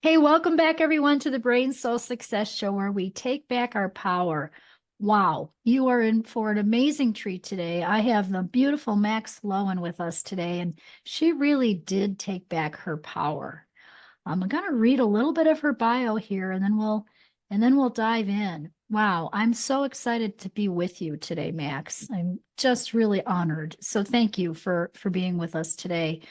Hey, welcome back, everyone, to the Brain Soul Success Show, where we take back our power. Wow, you are in for an amazing treat today. I have the beautiful Max Lowen with us today, and she really did take back her power. I'm going to read a little bit of her bio here, and then we'll dive in. Wow, I'm so excited to be with you today, Max. I'm just really honored. So thank you for being with us today.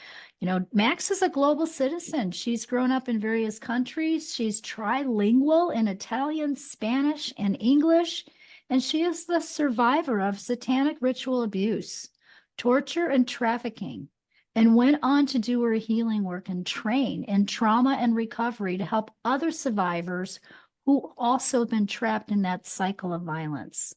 Max is a global citizen. She's grown up in various countries. She's trilingual in Italian, Spanish, and English, and she is the survivor of satanic ritual abuse, torture, and trafficking, and went on to do her healing work and train in trauma and recovery to help other survivors who also have been trapped in that cycle of violence.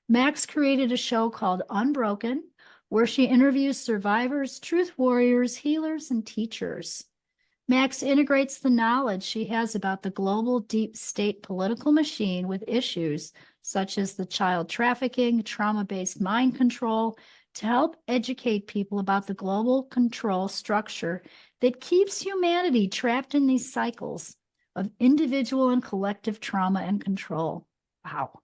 Max created a show called Unbroken, where she interviews survivors, truth warriors, healers, and teachers. Max integrates the knowledge she has about the global deep state political machine with issues such as the child trafficking, trauma-based mind control, to help educate people about the global control structure that keeps humanity trapped in these cycles of individual and collective trauma and control. Wow.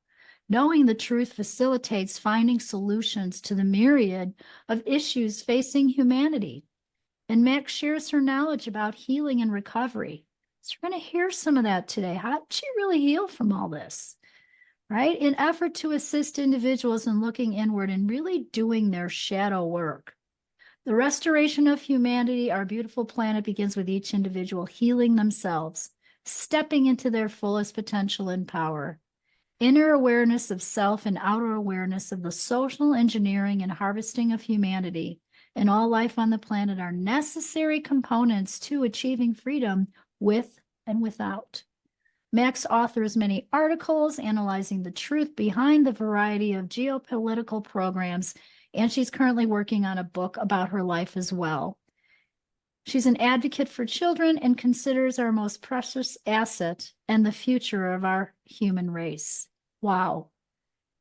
Knowing the truth facilitates finding solutions to the myriad of issues facing humanity. And Max shares her knowledge about healing and recovery. So we're going to hear some of that today. How did she really heal from all this? Right? In effort to assist individuals in looking inward and really doing their shadow work. The restoration of humanity, our beautiful planet, begins with each individual healing themselves, stepping into their fullest potential and power. Inner awareness of self and outer awareness of the social engineering and harvesting of humanity and all life on the planet are necessary components to achieving freedom with and without. Max authors many articles analyzing the truth behind the variety of geopolitical programs, and she's currently working on a book about her life as well. She's an advocate for children and considers our most precious asset and the future of our human race. Wow.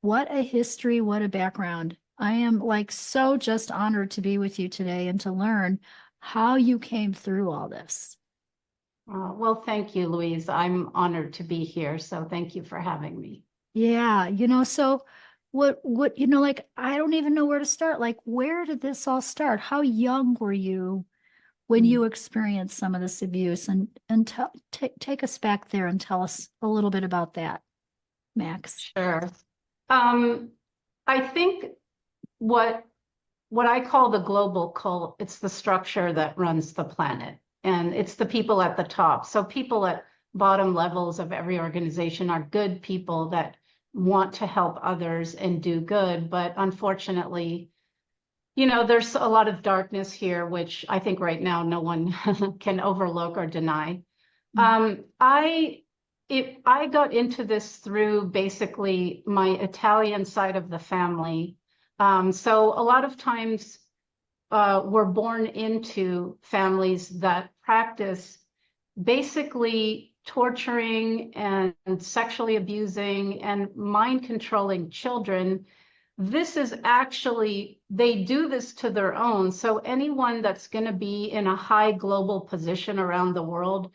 What a history, what a background. I am so just honored to be with you today and to learn how you came through all this. Well, thank you, Louise. I'm honored to be here. So thank you for having me. Yeah, so I don't even know where to start. Like, where did this all start? How young were you when Mm. you experienced some of this abuse? And take us back there and tell us a little bit about that, Max. Sure. Um, I think what what I call the global cult, it's the structure that runs the planet, and it's the people at the top. So people at bottom levels of every organization are good people that want to help others and do good. But unfortunately, there's a lot of darkness here, which I think right now no one can overlook or deny. Mm. I got into this through basically my Italian side of the family. So a lot of times we're born into families that practice basically torturing and sexually abusing and mind controlling children. This is actually, they do this to their own. So anyone that's going to be in a high global position around the world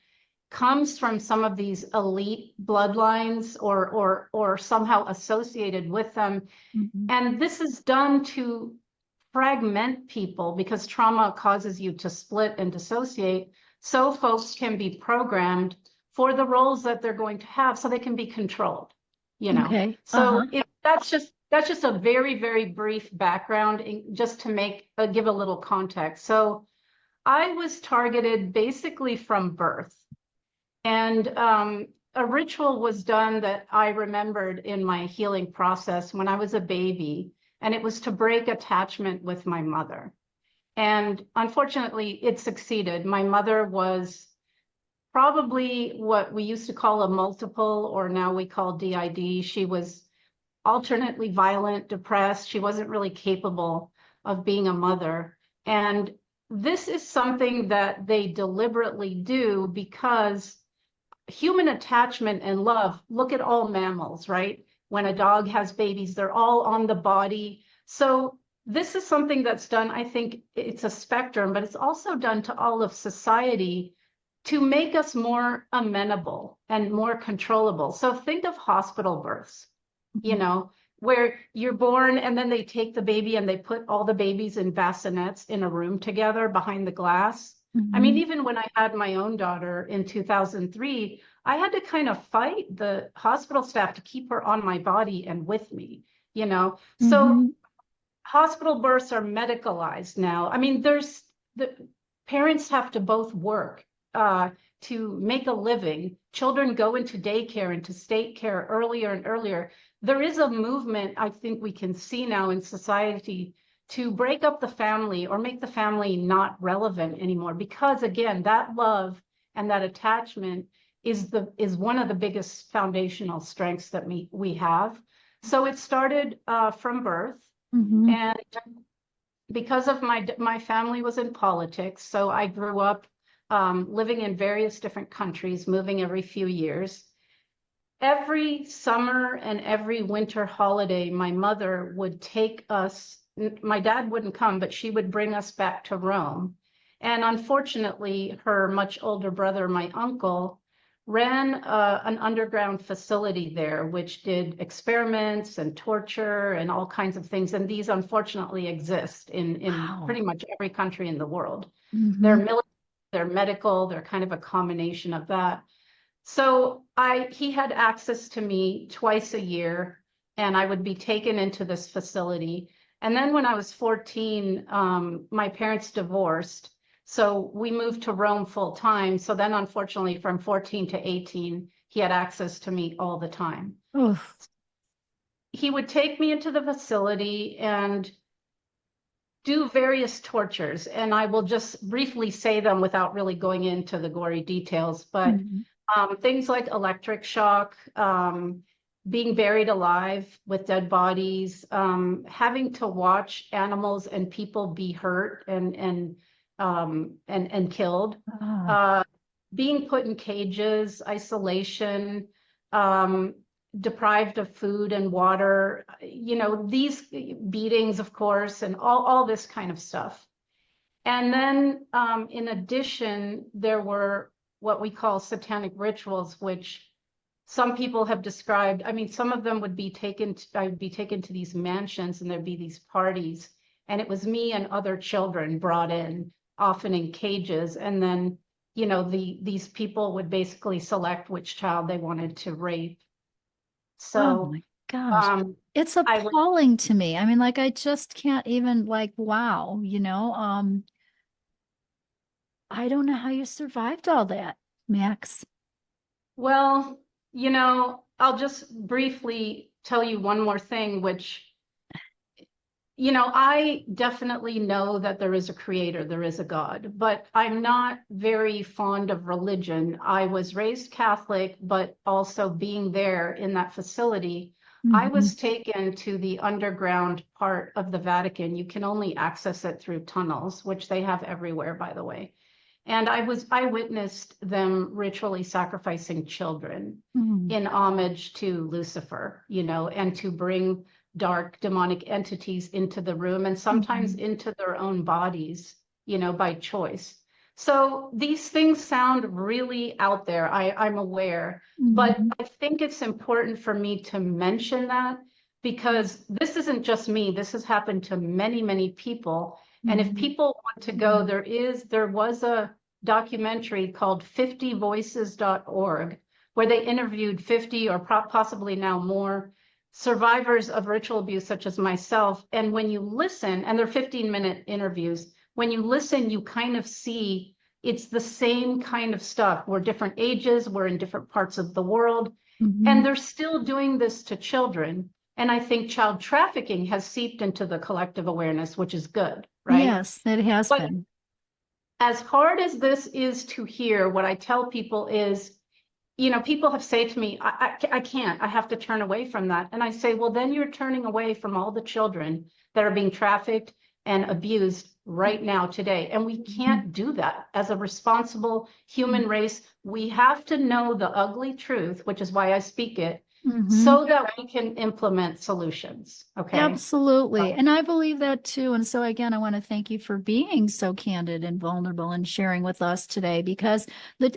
comes from some of these elite bloodlines or somehow associated with them. Mhm. And this is done to fragment people because trauma causes you to split and dissociate, so folks can be programmed for the roles that they're going to have so they can be controlled, you know. Okay. So Uh-huh. that's just a very, very brief background just to give a little context. So I was targeted basically from birth. And a ritual was done that I remembered in my healing process when I was a baby, and it was to break attachment with my mother. And unfortunately, it succeeded. My mother was probably what we used to call a multiple, or now we call DID. She was alternately violent, depressed. She wasn't really capable of being a mother. And this is something that they deliberately do because human attachment and love, look at all mammals, right? When a dog has babies, they're all on the body. So this is something that's done, I think it's a spectrum, but it's also done to all of society to make us more amenable and more controllable. So think of hospital births, you know, where you're born and then they take the baby and they put all the babies in bassinets in a room together behind the glass. I mean, even when I had my own daughter in 2003, I had to kind of fight the hospital staff to keep her on my body and with me, you know. So hospital births are medicalized now. I mean, there's the parents have to both work to make a living. Children go into daycare, into state care earlier and earlier. There is a movement I think we can see now in society to break up the family or make the family not relevant anymore, because again, that love and that attachment is one of the biggest foundational strengths that we have. So it started from birth. And because of my family was in politics, so I grew up living in various different countries, moving every few years. Every summer and every winter holiday, my mother would take us, my dad wouldn't come, but she would bring us back to Rome. And unfortunately, her much older brother, my uncle, ran an underground facility there, which did experiments and torture and all kinds of things. And these unfortunately exist in pretty much every country in the world. They're military, they're medical, they're kind of a combination of that. So he had access to me twice a year, and I would be taken into this facility. And then when I was 14, my parents divorced. So we moved to Rome full time. So then unfortunately from 14 to 18, he had access to me all the time. He would take me into the facility and do various tortures. And I will just briefly say them without really going into the gory details, but things like electric shock, being buried alive with dead bodies, having to watch animals and people be hurt and killed, being put in cages, isolation, deprived of food and water, you know, these beatings, of course, and all this kind of stuff. And then in addition, there were what we call satanic rituals, which some people have described. I mean, some of them would be I'd be taken to these mansions and there'd be these parties. And it was me and other children brought in, often in cages. And then, you know, these people would basically select which child they wanted to rape. So, oh my gosh, it's appalling to me. I mean, like, I just can't even, like, wow, you know, I don't know how you survived all that, Max. Well, you know, I'll just briefly tell you one more thing, which, you know, I definitely know that there is a creator, there is a God, but I'm not very fond of religion. I was raised Catholic, but also being there in that facility, I was taken to the underground part of the Vatican. You can only access it through tunnels, which they have everywhere, by the way. And I witnessed them ritually sacrificing children in homage to Lucifer, you know, and to bring dark demonic entities into the room and sometimes into their own bodies, you know, by choice. So these things sound really out there, I'm aware, but I think it's important for me to mention that because this isn't just me, this has happened to many, many people. And if people want to go, there was a documentary called 50voices.org where they interviewed 50 or possibly now more survivors of ritual abuse, such as myself. And when you listen, and they're 15-minute interviews, when you listen, you kind of see it's the same kind of stuff. We're different ages, we're in different parts of the world, and they're still doing this to children. And I think child trafficking has seeped into the collective awareness, which is good, right? Yes, it has been. As hard as this is to hear, what I tell people is, you know, people have said to me, I can't, I have to turn away from that. And I say, well, then you're turning away from all the children that are being trafficked and abused right now today. And we can't do that as a responsible human race. We have to know the ugly truth, which is why I speak it. Mhm. so that we can implement solutions. Okay. Absolutely. So, And I believe that too. And so again, I want to thank you for being so candid and vulnerable and sharing with us today because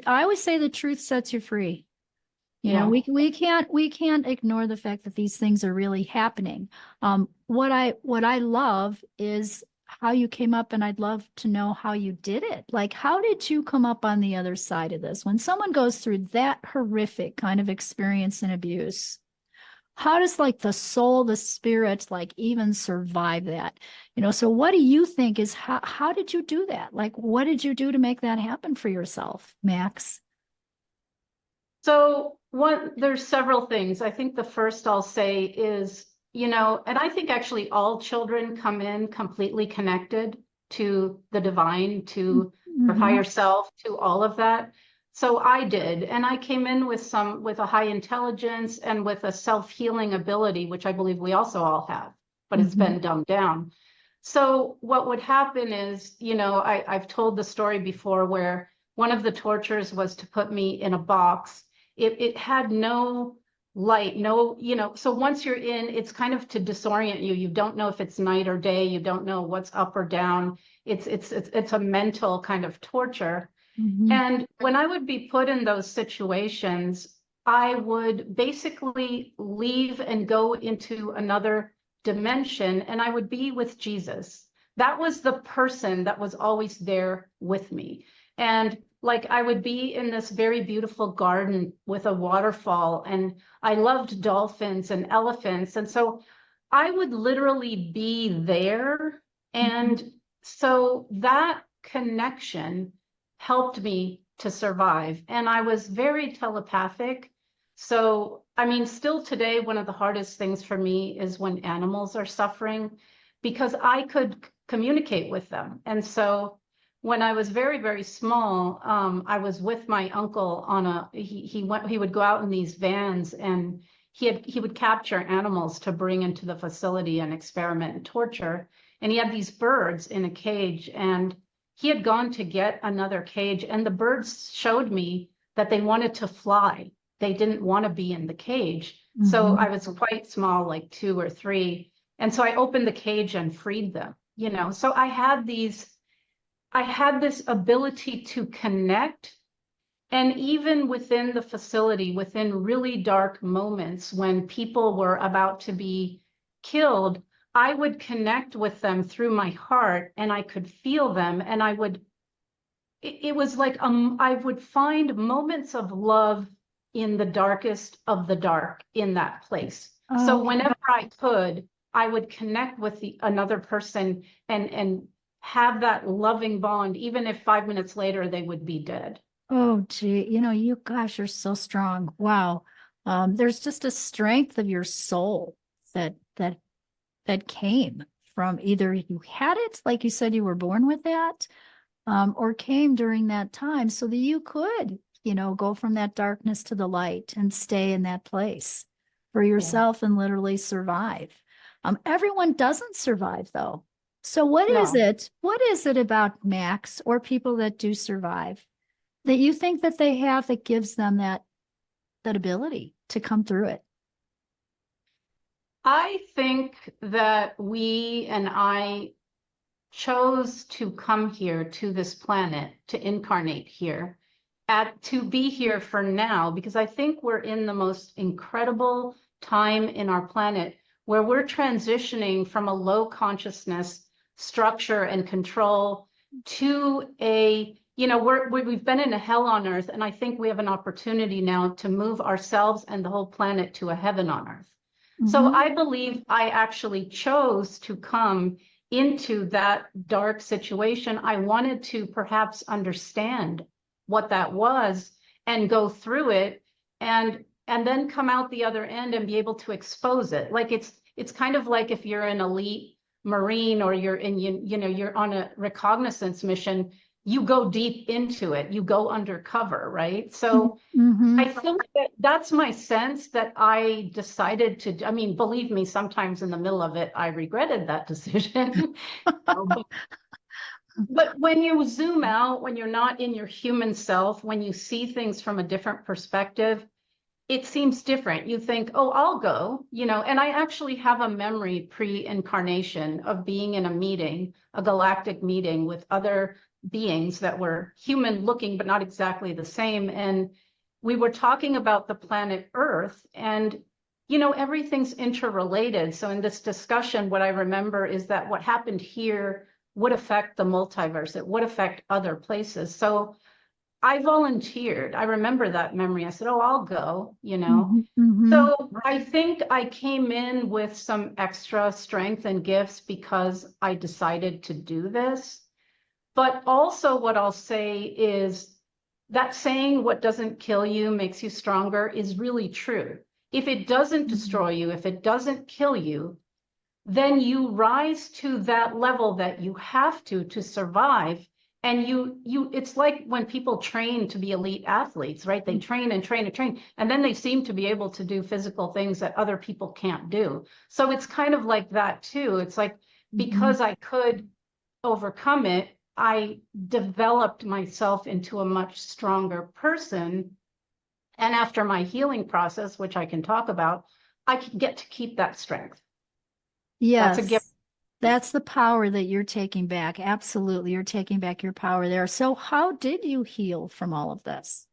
I always say the truth sets you free. You know, yeah. we can't ignore the fact that these things are really happening. What I love is how you came up, and I'd love to know how you did it. Like, how did you come up on the other side of this? When someone goes through that horrific kind of experience and abuse, how does like the soul, the spirit, like even survive that? You know, so what do you think is how did you do that? Like, what did you do to make that happen for yourself, Max? So there's several things. I think the first I'll say is, and I think actually all children come in completely connected to the divine, to their Hmm. higher self, to all of that. So I did, and I came in with a high intelligence and with a self-healing ability, which I believe we also all have, but it's Hmm. been dumbed down. So what would happen is, I've told the story before where one of the tortures was to put me in a box. It had no light, no, so once you're in, it's kind of to disorient you. You don't know if it's night or day. You don't know what's up or down. It's a mental kind of torture. Hmm. And when I would be put in those situations, I would basically leave and go into another dimension, and I would be with Jesus. That was the person that was always there with me. And like I would be in this very beautiful garden with a waterfall, and I loved dolphins and elephants. And so I would literally be there. And so that connection helped me to survive. And I was very telepathic. So, I mean, still today, one of the hardest things for me is when animals are suffering because I could communicate with them. And so when I was very, very small, I was with my uncle on he would go out in these vans, and he would capture animals to bring into the facility and experiment and torture. And he had these birds in a cage, and he had gone to get another cage, and the birds showed me that they wanted to fly. They didn't want to be in the cage. So I Hmm. was quite small, like 2 or 3. And so I opened the cage and freed them, So I had this ability to connect. And even within the facility, within really dark moments when people were about to be killed, I would connect with them through my heart, and I could feel them. And it was like I would find moments of love in the darkest of the dark in that place. Oh, So okay. whenever I could, I would connect with another person and have that loving bond, even if 5 minutes later they would be dead. Oh, gee, you gosh, you're so strong. Wow. There's just a strength of your soul that came from either you had it, like you said, you were born with that, or came during that time so that you could, go from that darkness to the light and stay in that place for Yeah. yourself and literally survive. Everyone doesn't survive though. So what is No. it? What is it about Max or people that do survive that you think that they have that gives them that ability to come through it? I think that we and I chose to come here to this planet, to incarnate here, to be here for now, because I think we're in the most incredible time in our planet where we're transitioning from a low consciousness structure and control to we've been in a hell on earth, and I think we have an opportunity now to move ourselves and the whole planet to a heaven on earth. So Hmm. I believe I actually chose to come into that dark situation. I wanted to perhaps understand what that was and go through it, and then come out the other end and be able to expose it. Like it's kind of like if you're an elite Marine, or you're in, you're on a reconnaissance mission, you go deep into it, you go undercover, right? So Hmm. I think that that's my sense, that I decided to, I mean, believe me, sometimes in the middle of it, I regretted that decision. But when you zoom out, when you're not in your human self, when you see things from a different perspective, it seems different. You think, oh, I'll go, and I actually have a memory pre-incarnation of being in a meeting, a galactic meeting with other beings that were human looking, but not exactly the same. And we were talking about the planet Earth, and everything's interrelated. So in this discussion, what I remember is that what happened here would affect the multiverse. It would affect other places. So I volunteered. I remember that memory. I said, oh, I'll go. So I think I came in with some extra strength and gifts because I decided to do this. But also what I'll say is that saying, what doesn't kill you makes you stronger, is really true. If it doesn't destroy you, if it doesn't kill you, then you rise to that level that you have to survive. And it's like when people train to be elite athletes, right? They train and train and train, and then they seem to be able to do physical things that other people can't do. So it's kind of like that too. It's like, because I could overcome it, I developed myself into a much stronger person. And after my healing process, which I can talk about, I can get to keep that strength. That's a gift. Yes, that's the power that you're taking back. Absolutely. You're taking back your power there. So how did you heal from all of this?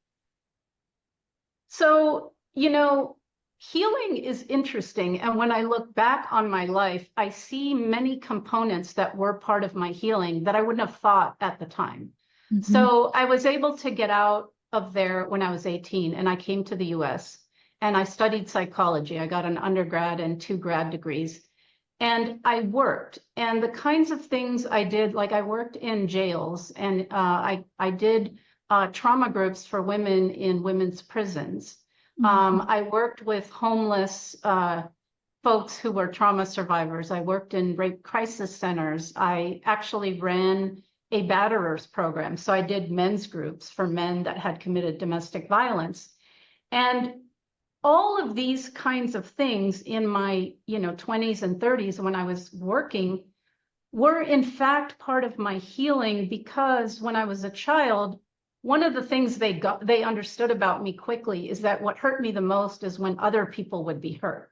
So, healing is interesting. And when I look back on my life, I see many components that were part of my healing that I wouldn't have thought at the time. So I was able to get out of there when I was 18, and I came to the US and I studied psychology. I got an undergrad and 2 grad degrees. And I worked, and the kinds of things I did, like I worked in jails, and I did trauma groups for women in women's prisons. I worked with homeless folks who were trauma survivors. I worked in rape crisis centers. I actually ran a batterers program. So I did men's groups for men that had committed domestic violence. And all of these kinds of things in my 20s and 30s when I was working were in fact part of my healing, because when I was a child, one of the things they understood about me quickly is that what hurt me the most is when other people would be hurt.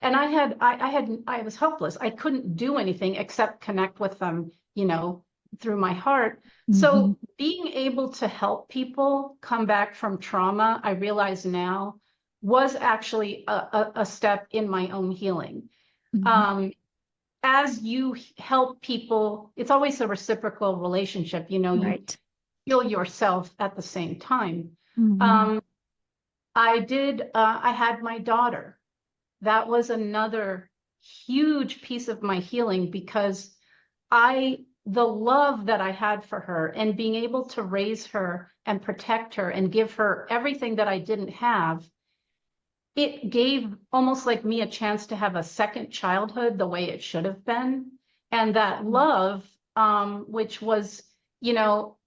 And I was helpless. I couldn't do anything except connect with them, through my heart. So being able to help people come back from trauma, I realize now, was actually a step in my own healing. As you help people, it's always a reciprocal relationship, you heal yourself at the same time. I had my daughter. That was another huge piece of my healing, because the love that I had for her and being able to raise her and protect her and give her everything that I didn't have, it gave almost like me a chance to have a second childhood the way it should have been. And that love, which was,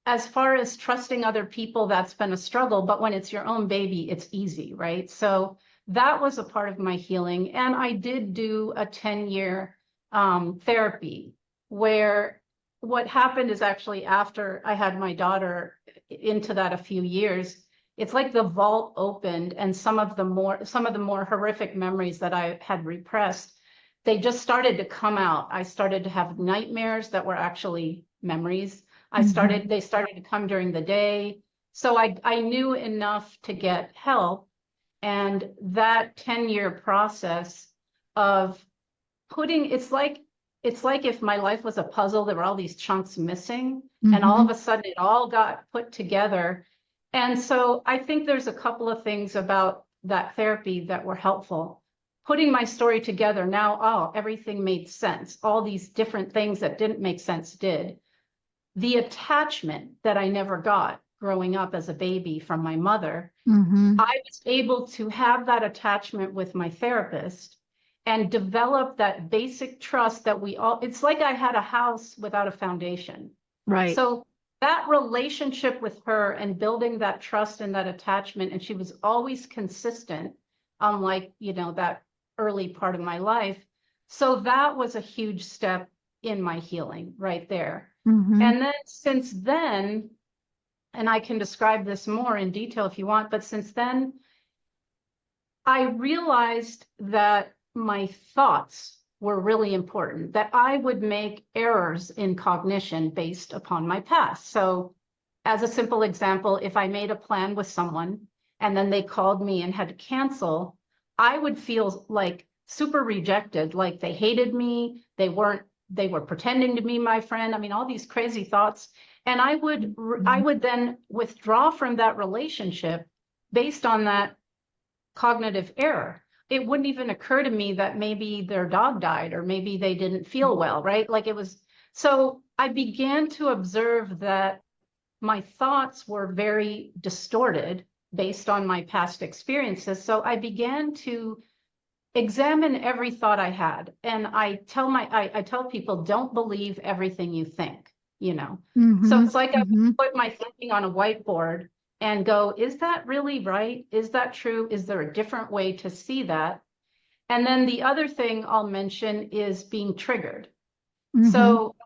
as far as trusting other people, that's been a struggle. But when it's your own baby, it's easy, right? So that was a part of my healing. And I did do a 10-year therapy, where what happened is actually after I had my daughter, into that a few years, it's like the vault opened, and some of the more horrific memories that I had repressed, they just started to come out. I started to have nightmares that were actually memories. They started to come during the day. So I knew enough to get help. And that 10-year process of it's like if my life was a puzzle, there were all these chunks missing, and all of a sudden it all got put together. And so I think there's a couple of things about that therapy that were helpful. Putting my story together now, everything made sense. All these different things that didn't make sense did. The attachment that I never got growing up as a baby from my mother, I was able to have that attachment with my therapist and develop that basic trust that it's like I had a house without a foundation. Right. So that relationship with her and building that trust and that attachment, and she was always consistent, unlike, that early part of my life. So that was a huge step in my healing right there. And then since then, and I can describe this more in detail if you want, but since then, I realized that my thoughts were really important, that I would make errors in cognition based upon my past. So as a simple example, if I made a plan with someone and then they called me and had to cancel, I would feel like super rejected, like they hated me, they were pretending to be my friend. I mean, all these crazy thoughts. And I would then withdraw from that relationship based on that cognitive error. It wouldn't even occur to me that maybe their dog died or maybe they didn't feel well, right? Like it was, so I began to observe that my thoughts were very distorted based on my past experiences. So I began to examine every thought I had. And I tell people, don't believe everything you think, you know? So Mm-hmm. it's like I Mm-hmm. put my thinking on a whiteboard and go, is that really right? Is that true? Is there a different way to see that? And then the other thing I'll mention is being triggered. Mm-hmm. So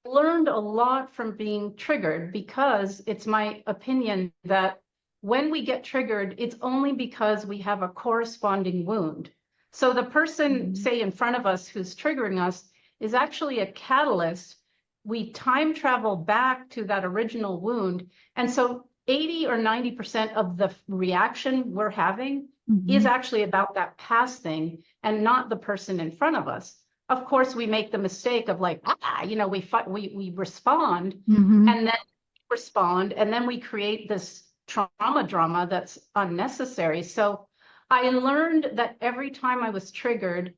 I learned a lot from being triggered because it's my opinion that when we get triggered, it's only because we have a corresponding wound. So the person, say, in front of us who's triggering us is actually a catalyst. We time travel back to that original wound. And so 80 or 90% of the reaction we're having is Mm-hmm. actually about that past thing and not the person in front of us. Of course, we make the mistake of like, we respond Mm-hmm. and then respond, and then we create this trauma drama that's unnecessary. So I learned that every time I was triggered,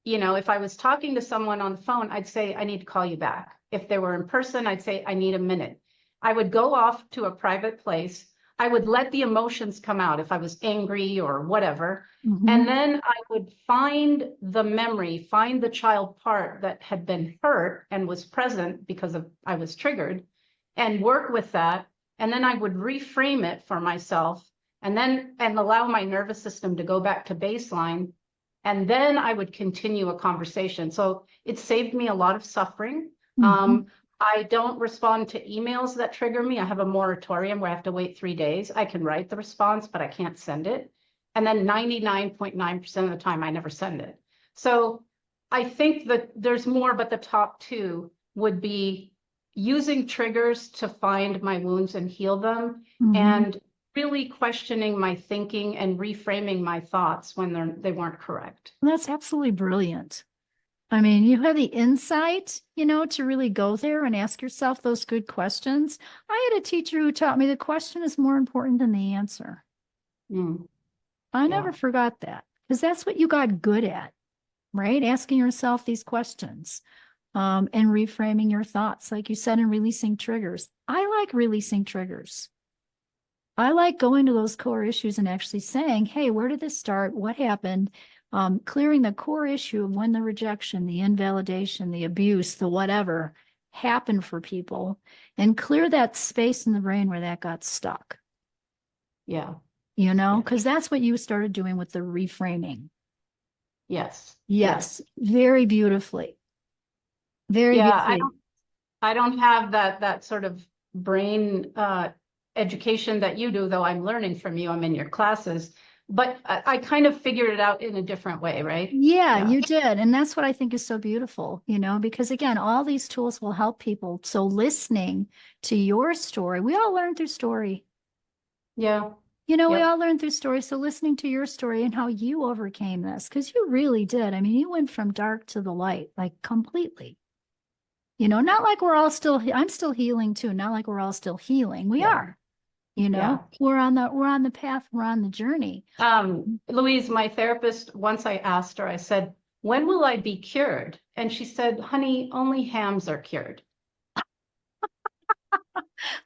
if I was talking to someone on the phone, I'd say, I need to call you back. If they were in person, I'd say, I need a minute. I would go off to a private place. I would let the emotions come out if I was angry or whatever. Mm-hmm. And then I would find the memory, find the child part that had been hurt and was present because of I was triggered, and work with that. And then I would reframe it for myself and allow my nervous system to go back to baseline. And then I would continue a conversation. So it saved me a lot of suffering. Mm-hmm. I don't respond to emails that trigger me. I have a moratorium where I have to wait 3 days. I can write the response, but I can't send it. And then 99.9% of the time, I never send it. So I think that there's more, but the top two would be using triggers to find my wounds and heal them, Mm-hmm. and really questioning my thinking and reframing my thoughts when they weren't correct. That's absolutely brilliant. I mean, you have the insight, to really go there and ask yourself those good questions. I had a teacher who taught me the question is more important than the answer. Mm, I yeah, never forgot that because that's what you got good at, right? Asking yourself these questions, and reframing your thoughts, like you said, and releasing triggers. I like releasing triggers. I like going to those core issues and actually saying, hey, where did this start? What happened? Clearing the core issue of when the rejection, the invalidation, the abuse, the whatever happened for people, and clear that space in the brain where that got stuck, yeah, yeah, because that's what you started doing with the reframing. yes, Yes, yes. very beautifully. Very Yeah, beautifully. I don't have that sort of brain education that you do, though I'm learning from you. I'm in your classes, but I kind of figured it out in a different way, right? Yeah, Yeah, you did. And that's what I think is so beautiful, because again, all these tools will help people. So listening to your story, we all learn through story. yeah, We yep, all learn through story. So listening to your story and how you overcame this, because you really did. I mean, you went from dark to the light, like completely. Not like we're all still, I'm still healing too. Not like we're all still healing. We yeah, are, yeah. we're on the path, we're on the journey. Louise, my therapist, once I asked her, I said, when will I be cured? And she said, honey, only hams are cured.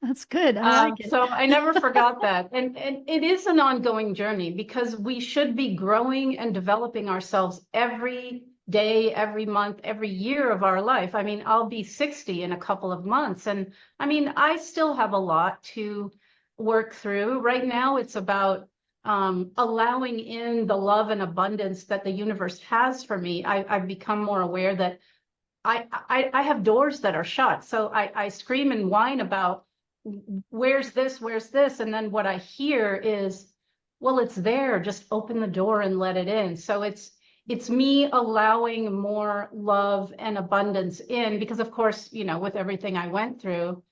That's good. I like it. So I never forgot that. And it is an ongoing journey because we should be growing and developing ourselves every day, every month, every year of our life. I mean, I'll be 60 in a couple of months. And I mean, I still have a lot to work through. Right now, it's about allowing in the love and abundance that the universe has for me. I've become more aware that I have doors that are shut. So I scream and whine about where's this, and then what I hear is well, it's there, just open the door and let it in. So it's me allowing more love and abundance in, because of course, you know, with everything I went through,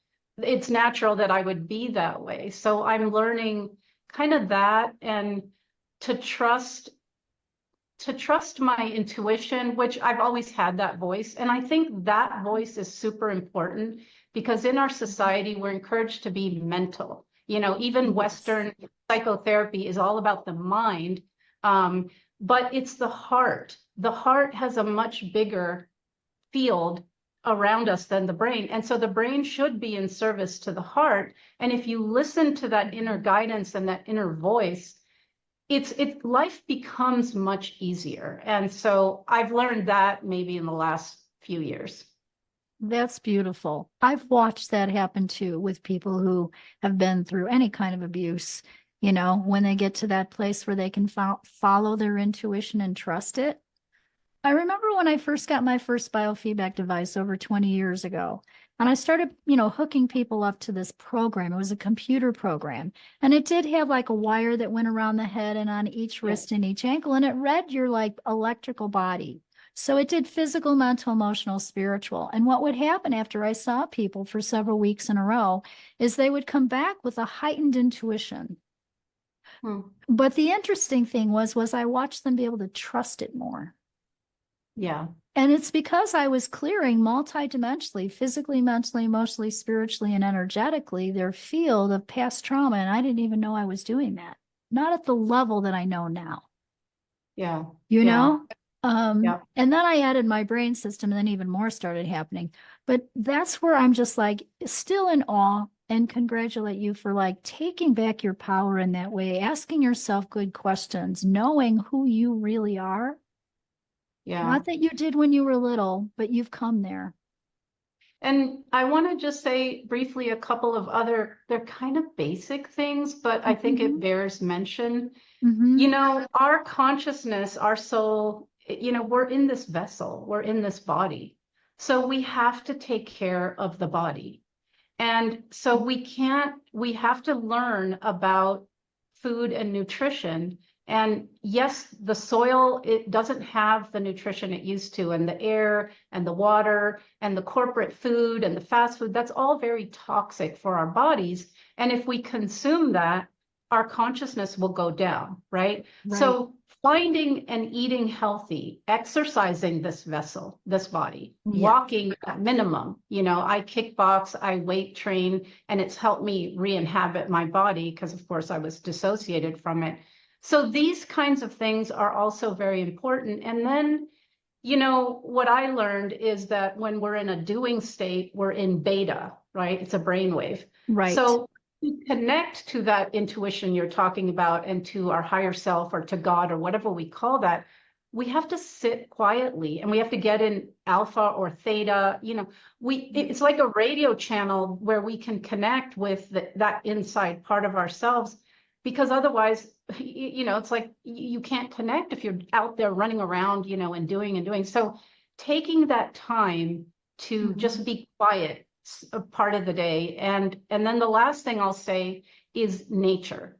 it's natural that I would be that way. So I'm learning kind of that, and to trust my intuition, which I've always had that voice. And I think that voice is super important, because in our society, we're encouraged to be mental. You know, even Western psychotherapy is all about the mind, but it's the heart. The heart has a much bigger field around us than the brain. And so the brain should be in service to the heart. And if you listen to that inner guidance and that inner voice, life becomes much easier. And so I've learned that maybe in the last few years. That's beautiful. I've watched that happen too with people who have been through any kind of abuse. You know, when they get to that place where they can follow their intuition and trust it. I remember when I first got my first biofeedback device over 20 years ago, and I started, you know, hooking people up to this program. It was a computer program, and it did have like a wire that went around the head and on each wrist and each ankle, and it read your like electrical body. So it did physical, mental, emotional, spiritual. And what would happen after I saw people for several weeks in a row is they would come back with a heightened intuition. Hmm. But the interesting thing was I watched them be able to trust it more. Yeah. And it's because I was clearing multidimensionally, physically, mentally, emotionally, spiritually, and energetically, their field of past trauma. And I didn't even know I was doing that. Not at the level that I know now. Yeah. You Yeah. know? Yeah. And then I added my brain system, and then even more started happening. But that's where I'm just like still in awe, and congratulate you for like taking back your power in that way, asking yourself good questions, knowing who you really are. Yeah. Not that you did when you were little, but you've come there. And I want to just say briefly a couple of other, they're kind of basic things, but I think it Mhm. bears mention. You Mhm. know, our consciousness, our soul, you know, we're in this vessel, we're in this body. So we have to take care of the body. And so we have to learn about food and nutrition. And yes, the soil, it doesn't have the nutrition it used to, and the air and the water and the corporate food and the fast food, that's all very toxic for our bodies. And if we consume that, our consciousness will go down, right? Right. So finding and eating healthy, exercising this vessel, this body, Yeah. walking at minimum. You know, I kickbox, I weight train, and it's helped me re-inhabit my body because, of course, I was dissociated from it. So these kinds of things are also very important. And then, you know, what I learned is that when we're in a doing state, we're in beta, right? It's a brainwave. Right. So to connect to that intuition you're talking about, and to our higher self, or to God, or whatever we call that, we have to sit quietly, and we have to get in alpha or theta. You know, it's like a radio channel where we can connect with that inside part of ourselves, because otherwise, you know, it's like you can't connect if you're out there running around, you know, and doing. So taking that time to just be quiet a part of the day. And then the last thing I'll say is nature.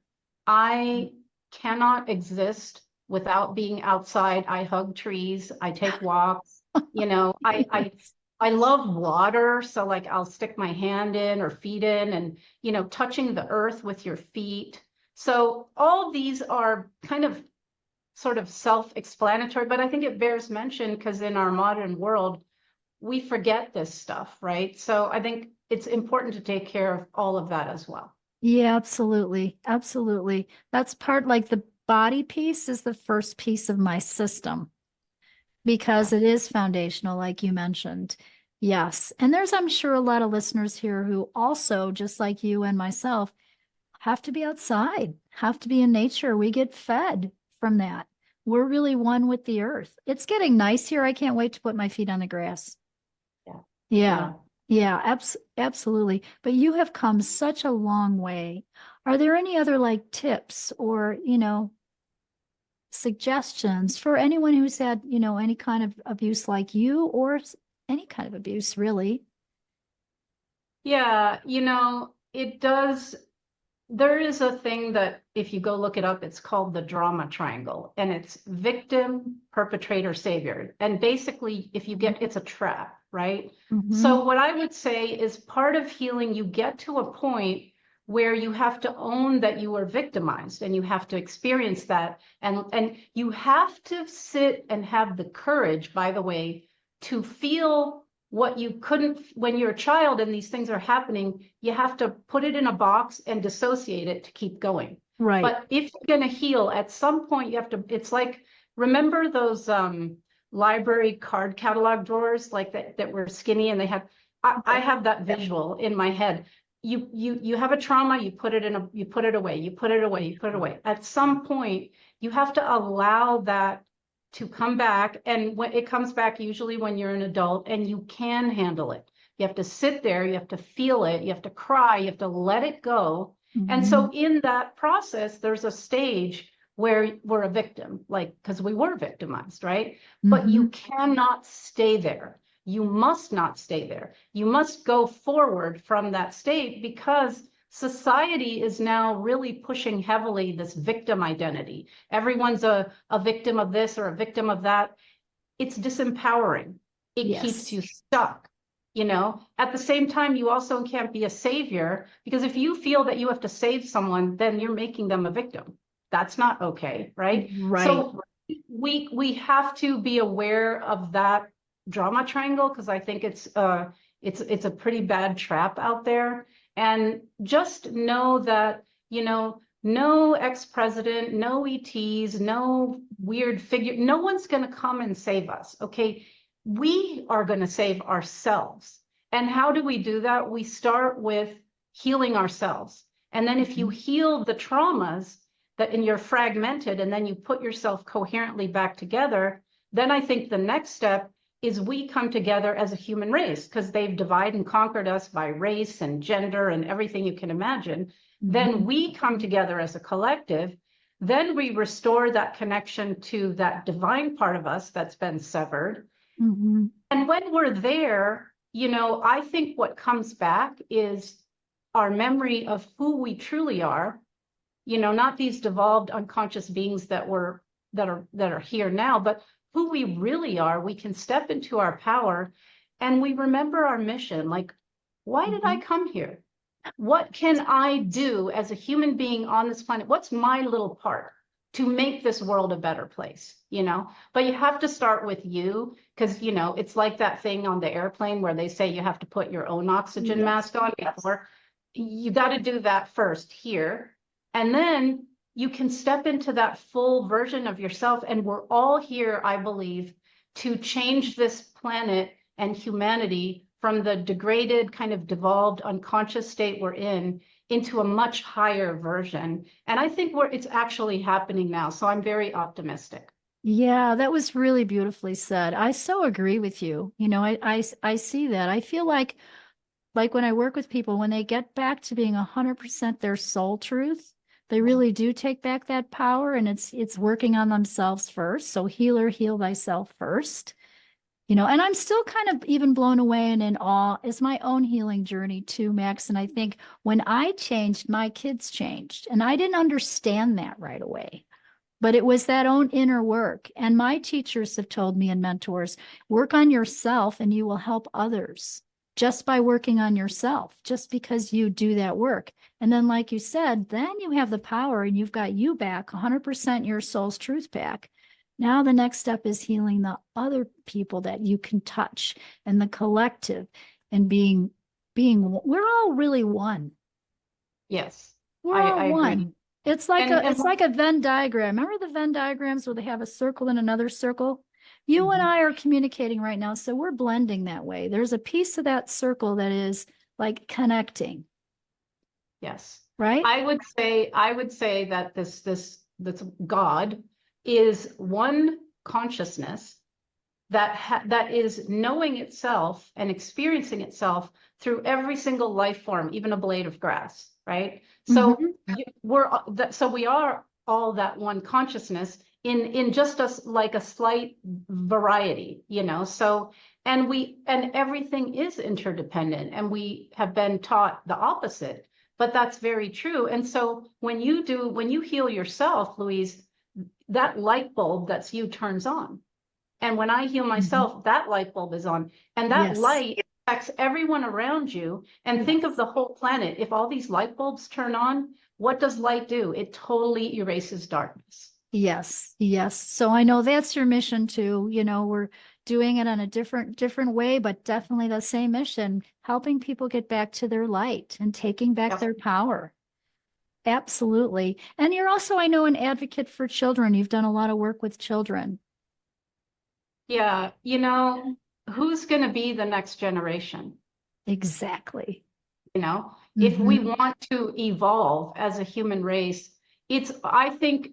I cannot exist without being outside. I hug trees, I take walks, you know, I love water. So like I'll stick my hand in or feet in, and, you know, touching the earth with your feet. So all these are kind of sort of self-explanatory, but I think it bears mention because in our modern world, we forget this stuff, right? So I think it's important to take care of all of that as well. Yeah, absolutely. Absolutely. That's part like the body piece is the first piece of my system Yeah. because it is foundational, like you mentioned. Yes. And there's, I'm sure, a lot of listeners here who also, just like you and myself, have to be outside, have to be in nature. We get fed from that. We're really one with the earth. It's getting nice here. I can't wait to put my feet on the grass. Yeah. Yeah. Yeah. Yeah, absolutely. But you have come such a long way. Are there any other like tips or, you know, suggestions for anyone who's had, you know, any kind of abuse like you or any kind of abuse, really? Yeah. You know, it does. there is a thing that if you go look it up, it's called the drama triangle, and it's victim, perpetrator, savior. And basically, if you get, it's a trap, right? So what I would say is part of healing, you get to a point where you have to own that you were victimized and you have to experience that. And you have to sit and have the courage, by the way, to feel what you couldn't when you're a child and these things are happening. You have to put it in a box and dissociate it to keep going. Right. But if you're going to heal, at some point you have to, it's like, remember those library card catalog drawers like that were skinny and they had, I have that visual in my head. You have a trauma, you put it away, you put it away. At some point, you have to allow that to come back. And when it comes back, usually when you're an adult and you can handle it, you have to sit there, you have to feel it, you have to cry, you have to let it go. And so in that process, there's a stage where we're a victim, like, because we were victimized, right? But you cannot stay there. You must not stay there. You must go forward from that state, because society is now really pushing heavily this victim identity. Everyone's a victim of this or a victim of that. It's disempowering. It keeps you stuck. You know, at the same time, you also can't be a savior, because if you feel that you have to save someone, then you're making them a victim. That's not okay, right? Right. So we have to be aware of that drama triangle, because I think it's a pretty bad trap out there. And just know that, you know, no ex-president, no ETs, no weird figure, no one's going to come and save us. Okay. We are going to save ourselves. And how do we do that? We start with healing ourselves. And then if you heal the traumas and you're fragmented, and then you put yourself coherently back together, then I think the next step is we come together as a human race, because they've divided and conquered us by race and gender and everything you can imagine. Then we come together as a collective. Then we restore that connection to that divine part of us that's been severed. And when we're there, you know, I think what comes back is our memory of who we truly are, you know, not these devolved unconscious beings that are here now, but who we really are. We can step into our power and we remember our mission. Like, why did I come here? What can I do as a human being on this planet? What's my little part to make this world a better place, you know? But you have to start with you, because, you know, it's like that thing on the airplane where they say you have to put your own oxygen mask on before. You got to do that first here. And then you can step into that full version of yourself. And we're all here, I believe, to change this planet and humanity from the degraded, kind of devolved, unconscious state we're in into a much higher version. And I think it's actually happening now. So I'm very optimistic. Yeah, that was really beautifully said. I so agree with you. You know, I see that. I feel like when I work with people, when they get back to being 100% their soul truth, they really do take back that power, and it's working on themselves first. So healer, heal thyself first. You know, and I'm still kind of even blown away and in awe. It's my own healing journey too, Max. And I think when I changed, my kids changed. And I didn't understand that right away. But it was that own inner work. And my teachers have told me, and mentors, work on yourself and you will help others just by working on yourself, just because you do that work. And then, like you said, then you have the power and you've got you back, 100% your soul's truth back. Now the next step is healing the other people that you can touch, and the collective, and being we're all really one. Yes, We're all I one. agree. It's like a Venn diagram. Remember the Venn diagrams where they have a circle and another circle? You and I are communicating right now, so we're blending that way. There's a piece of that circle that is like connecting. Yes. Right? I would say that this God is one consciousness that is knowing itself and experiencing itself through every single life form, even a blade of grass, right? So we are all that one consciousness in just like a slight variety, you know. So and everything is interdependent, and we have been taught the opposite, but that's very true. And so when you heal yourself, Louise, that light bulb that's you turns on. And when I heal Mhm. myself, that light bulb is on. And that Yes. light affects everyone around you. And think of Yes. the whole planet. If all these light bulbs turn on, what does light do? It totally erases darkness. Yes, yes. So I know that's your mission too. We're doing it on a different way, but definitely the same mission, helping people get back to their light and taking back Yep. their power. Absolutely. And you're also, I know, an advocate for children. You've done a lot of work with children. Yeah. Who's going to be the next generation? Exactly. If we Hmm. want to evolve as a human race, I think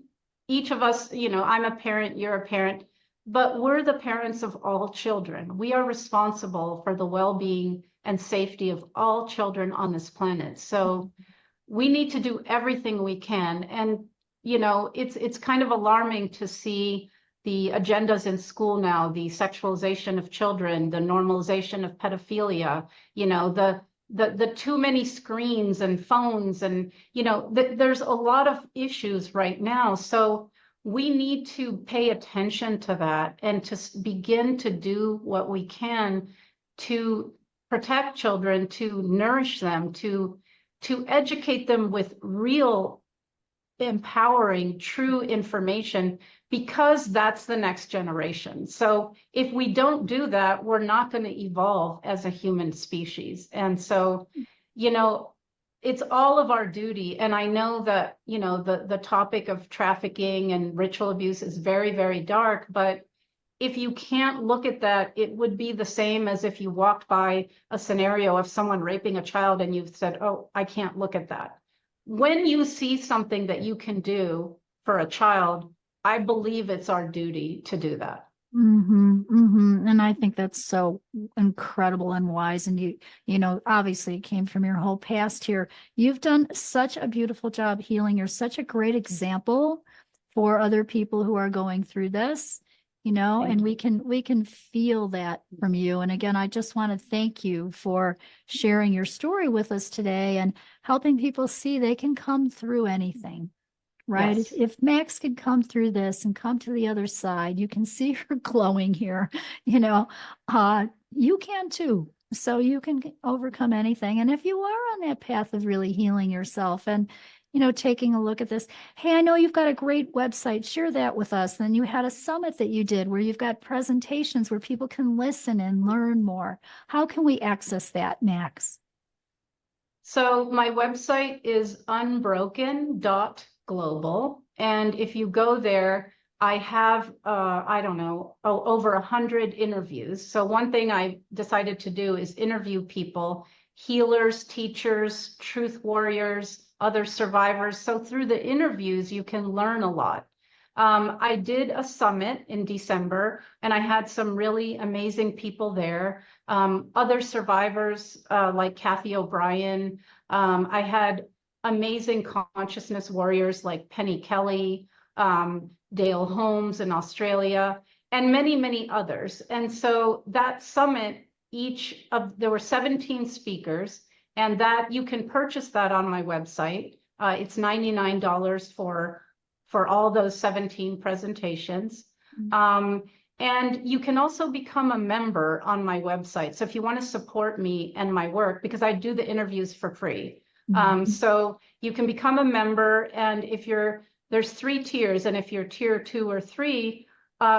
each of us, I'm a parent, you're a parent, but we're the parents of all children. We are responsible for the well-being and safety of all children on this planet. So we need to do everything we can. And, it's kind of alarming to see the agendas in school now, the sexualization of children, the normalization of pedophilia, the too many screens and phones, and there's a lot of issues right now. So we need to pay attention to that and to begin to do what we can to protect children, to nourish them, to educate them with real empowering, true information, because that's the next generation. So if we don't do that, we're not going to evolve as a human species. And so, you know, it's all of our duty. And I know that, the topic of trafficking and ritual abuse is very, very dark, but if you can't look at that, it would be the same as if you walked by a scenario of someone raping a child and you've said, oh, I can't look at that. When you see something that you can do for a child, I believe it's our duty to do that. And I think that's so incredible and wise. And obviously it came from your whole past here. You've done such a beautiful job healing. You're such a great example for other people who are going through this, and Thank we you. can feel that from you. And again, I just want to thank you for sharing your story with us today and helping people see they can come through anything. Right. If, Yes. if Max can come through this and come to the other side, you can see her glowing here, you know, you can too. So you can overcome anything. And if you are on that path of really healing yourself and, taking a look at this, hey, I know you've got a great website. Share that with us. Then you had a summit that you did where you've got presentations where people can listen and learn more. How can we access that, Max? So my website is unbroken.global. And if you go there, I have, I don't know, over 100 interviews. So one thing I decided to do is interview people, healers, teachers, truth warriors, other survivors. So through the interviews, you can learn a lot. I did a summit in December, and I had some really amazing people there. Other survivors like Kathy O'Brien. I had amazing consciousness warriors like Penny Kelly, Dale Holmes in Australia, and many, many others. And so that summit, there were 17 speakers, and that you can purchase that on my website. It's $99 for all those 17 presentations. And you can also become a member on my website. So if you want to support me and my work, because I do the interviews for free. Mhm. So you can become a member, and there's 3 tiers, and if you're tier 2 or 3,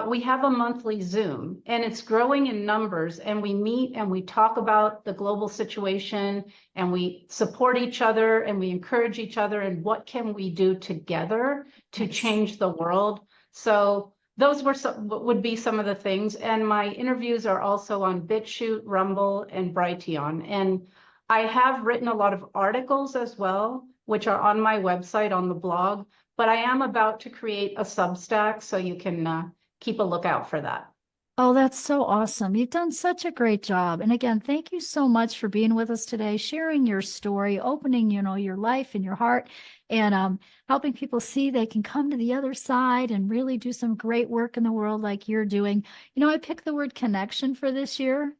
we have a monthly Zoom, and it's growing in numbers, and we meet and we talk about the global situation, and we support each other, and we encourage each other, and what can we do together to Nice. change the world. So those would be some of the things. And my interviews are also on BitChute, Rumble, and Brighteon. And I have written a lot of articles as well, which are on my website on the blog, but I am about to create a Substack, so you can keep a lookout for that. Oh, that's so awesome. You've done such a great job. And again, thank you so much for being with us today, sharing your story, opening, your life and your heart, and helping people see they can come to the other side and really do some great work in the world like you're doing. I picked the word connection for this year.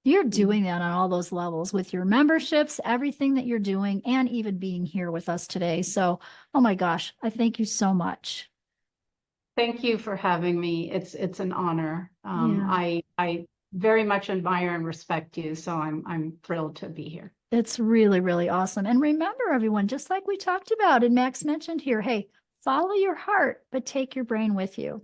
You're doing that on all those levels with your memberships, everything that you're doing, and even being here with us today. So, oh my gosh, I thank you so much. Thank you for having me. It's an honor. Yeah. I very much admire and respect you, so I'm thrilled to be here. It's really, really awesome. And remember, everyone, just like we talked about and Max mentioned here, hey, follow your heart, but take your brain with you.